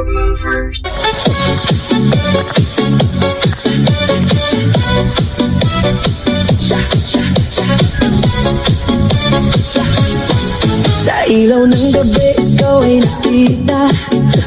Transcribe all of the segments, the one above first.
Power Movers. Sa ilaw ng gabi, ikaw ay nakita.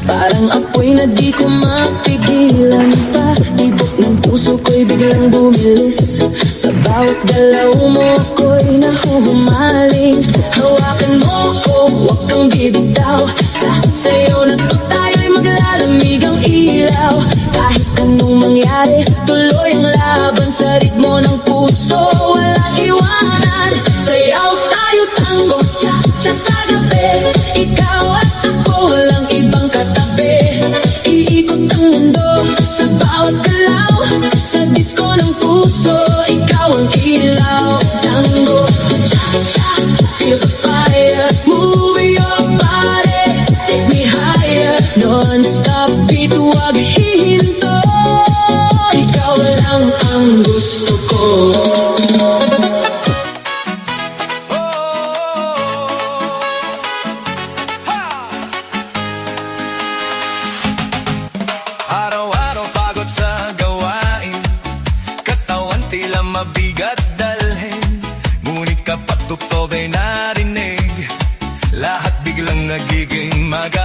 Parang apoy na di ko mapigilan pa. Tibok ng puso ko'y biglang bumilis. Sa bawat galaw mo ko'y nahuhumaling. Hawakan mo ko, huwag kang bibitaw. Sa sayo na to tayo'y maglalamig ang ilaw. Kahit anong mangyari, tuloy ang laban. Sa ritmo ng puso, walang iwanan. Sayaw tayo, tango, cha-cha sa gabi. Ikaw at ako, walang ibang katabi. Iikot ang mundo sa bawat galaw. Sa disco ng puso, ikaw ang ilaw. Tango, cha-cha, feel the fire. Move your body, take me higher. Non-stop beat, huwag hihinto. Ikaw lang ang gusto ko. Araw-araw pagod sa gawain, katawan tila mabigat dalhin. Ngunit kapag tugtog ay narinig, lahat biglang nagiging maganda.